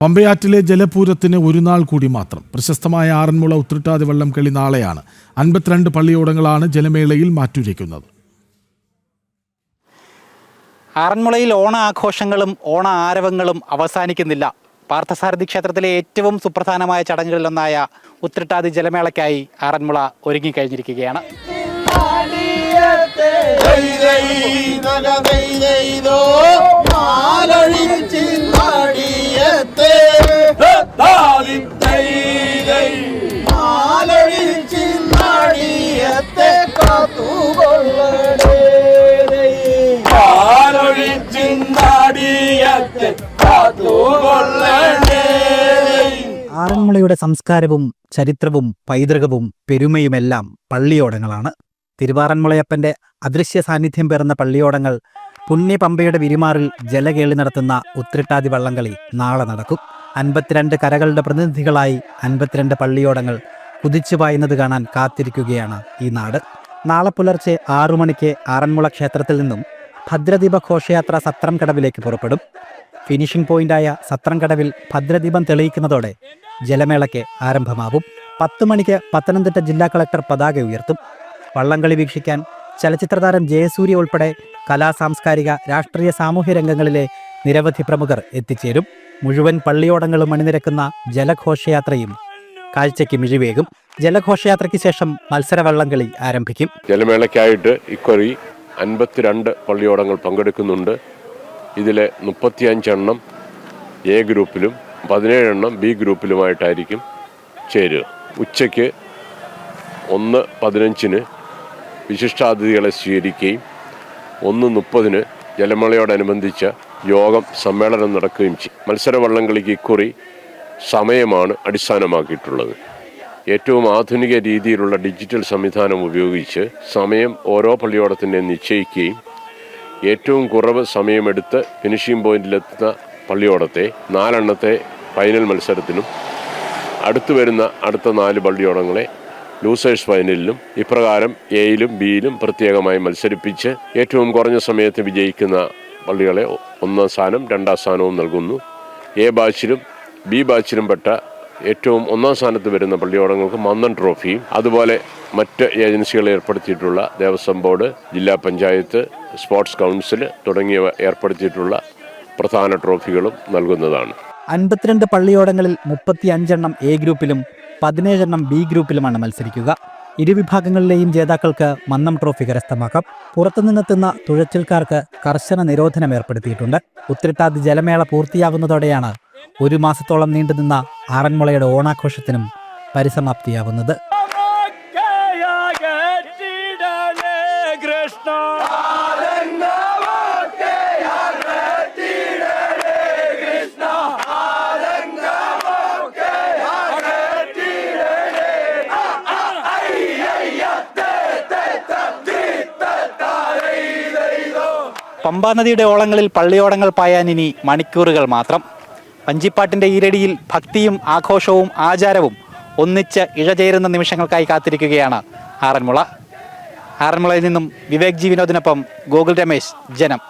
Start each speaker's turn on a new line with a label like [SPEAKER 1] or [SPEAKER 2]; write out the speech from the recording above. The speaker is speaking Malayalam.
[SPEAKER 1] പമ്പയാറ്റിലെ ജലപൂരത്തിന് ഒരു നാൾ കൂടി മാത്രം. പ്രശസ്തമായ ആറന്മുള ഉത്രട്ടാതി വള്ളം കളി നാളെയാണ്. 52 പള്ളിയോടങ്ങളാണ് ജലമേളയിൽ മാറ്റുരയ്ക്കുന്നത്.
[SPEAKER 2] ആറന്മുളയിൽ ഓണ ആഘോഷങ്ങളും ഓണ ആരവങ്ങളും അവസാനിക്കുന്നില്ല. പാർത്ഥസാരഥി ക്ഷേത്രത്തിലെ ഏറ്റവും സുപ്രധാനമായ ചടങ്ങുകളിലൊന്നായ ഉത്രട്ടാതി ജലമേളയ്ക്കായി ആറന്മുള ഒരുങ്ങിക്കഴിഞ്ഞിരിക്കുകയാണ്. ആറന്മുളയുടെ സംസ്കാരവും ചരിത്രവും പൈതൃകവും പെരുമയുമെല്ലാം പള്ളിയോടങ്ങളാണ്. തിരുവാറന്മുളയപ്പന്റെ അദൃശ്യ സാന്നിധ്യം പേർന്ന പള്ളിയോടങ്ങൾ പുണ്യപമ്പയുടെ വിരിമാറിൽ ജലകേളി നടത്തുന്ന ഉത്രട്ടാതി വള്ളംകളി നാളെ നടക്കും. 52 കരകളുടെ പ്രതിനിധികളായി 52 പള്ളിയോടങ്ങൾ കുതിച്ചു പായുന്നത് കാണാൻ കാത്തിരിക്കുകയാണ് ഈ നാട്. നാളെ പുലർച്ചെ 6 മണിക്ക് ആറന്മുള ക്ഷേത്രത്തിൽ നിന്നും ഭദ്രദീപ ഘോഷയാത്ര സത്രം കടവിലേക്ക് പുറപ്പെടും. ഫിനിഷിംഗ് പോയിന്റായ സത്രം കടവിൽ ഭദ്രദീപം തെളിയിക്കുന്നതോടെ ജലമേളയ്ക്ക് ആരംഭമാവും. 10 മണിക്ക് പത്തനംതിട്ട ജില്ലാ കളക്ടർ പതാക ഉയർത്തും. വള്ളംകളി വീക്ഷിക്കാൻ ചലച്ചിത്രതാരം ജയസൂര്യ ഉൾപ്പെടെ കലാ സാംസ്കാരിക രാഷ്ട്രീയ സാമൂഹ്യ രംഗങ്ങളിലെ നിരവധി പ്രമുഖർ എത്തിച്ചേരും. മുഴുവൻ പള്ളിയോടങ്ങളും അണിനിരക്കുന്ന ജലഘോഷയാത്രയും കാഴ്ചയ്ക്ക് മിഴിവേകും. ജലഘോഷയാത്രയ്ക്ക് ശേഷം മത്സര വള്ളംകളി ആരംഭിക്കും.
[SPEAKER 3] ജലമേളയ്ക്കായിട്ട് ഇക്കുറി 52 പള്ളിയോടങ്ങൾ പങ്കെടുക്കുന്നുണ്ട്. ഇതിലെ 35 എണ്ണം എ ഗ്രൂപ്പിലും 17 എണ്ണം ബി ഗ്രൂപ്പിലുമായിട്ടായിരിക്കും ചേരുക. ഉച്ചയ്ക്ക് 1:15 വിശിഷ്ടാതിഥികളെ സ്വീകരിക്കുകയും 1:30 ജലമേളയോടനുബന്ധിച്ച യോഗം സമ്മേളനം നടക്കുകയും ചെയ്യും. മത്സര വള്ളംകളിക്ക് ഇക്കുറി സമയമാണ് അടിസ്ഥാനമാക്കിയിട്ടുള്ളത്. ഏറ്റവും ആധുനിക രീതിയിലുള്ള ഡിജിറ്റൽ സംവിധാനം ഉപയോഗിച്ച് സമയം ഓരോ പള്ളിയോടത്തിൻ്റെയും നിശ്ചയിക്കുകയും ഏറ്റവും കുറവ് സമയമെടുത്ത് ഫിനിഷിംഗ് പോയിന്റിലെത്തുന്ന പള്ളിയോടത്തെ 4 എണ്ണത്തെ ഫൈനൽ മത്സരത്തിനും അടുത്തു വരുന്ന അടുത്ത 4 പള്ളിയോടങ്ങളെ ലൂസേഴ്സ് ഫൈനലിലും ഇപ്രകാരം എയിലും ബിയിലും പ്രത്യേകമായി മത്സരിപ്പിച്ച് ഏറ്റവും കുറഞ്ഞ സമയത്ത് വിജയിക്കുന്ന പള്ളികളെ 1ാം സ്ഥാനം 2ാം സ്ഥാനവും നൽകുന്നു. എ ബാച്ചിലും ബി ബാച്ചിലും പെട്ട ഏറ്റവും 1ാം സ്ഥാനത്ത് വരുന്ന പള്ളിയോടങ്ങൾക്ക് മന്ദൻ ട്രോഫിയും അതുപോലെ മറ്റ് ഏജൻസികൾ ഏർപ്പെടുത്തിയിട്ടുള്ള ദേവസ്വം ബോർഡ്, ജില്ലാ പഞ്ചായത്ത്, സ്പോർട്സ് കൗൺസിൽ തുടങ്ങിയവ ഏർപ്പെടുത്തിയിട്ടുള്ള പ്രധാന ട്രോഫികളും നൽകുന്നതാണ്.
[SPEAKER 2] 52 പള്ളിയോടങ്ങളിൽ 35 എണ്ണം എ ഗ്രൂപ്പിലും 17 എണ്ണം ബി ഗ്രൂപ്പിലുമാണ് മത്സരിക്കുക. ഇരുവിഭാഗങ്ങളിലെയും ജേതാക്കൾക്ക് മന്നം ട്രോഫി കരസ്ഥമാക്കാം. പുറത്തുനിന്നെത്തുന്ന തുഴച്ചിൽക്കാർക്ക് കർശന നിരോധനം ഏർപ്പെടുത്തിയിട്ടുണ്ട്. ഉത്രട്ടാതി ജലമേള പൂർത്തിയാവുന്നതോടെയാണ് 1 മാസത്തോളം നീണ്ടുനിന്ന ആറന്മുളയുടെ ഓണാഘോഷത്തിനും പരിസമാപ്തിയാവുന്നത്. പമ്പാനദിയുടെ ഓളങ്ങളിൽ പള്ളിയോടങ്ങൾ പായാൻ ഇനി മണിക്കൂറുകൾ മാത്രം. വഞ്ചിപ്പാട്ടിൻ്റെ ഈരടിയിൽ ഭക്തിയും ആഘോഷവും ആചാരവും ഒന്നിച്ച് ഇഴചേരുന്ന നിമിഷങ്ങൾക്കായി കാത്തിരിക്കുകയാണ് ആറന്മുള. ആറന്മുളയിൽ നിന്നും വിവേക് ജി വിനോദിനൊപ്പം ഗോകുൽ രമേശ്, ജനം.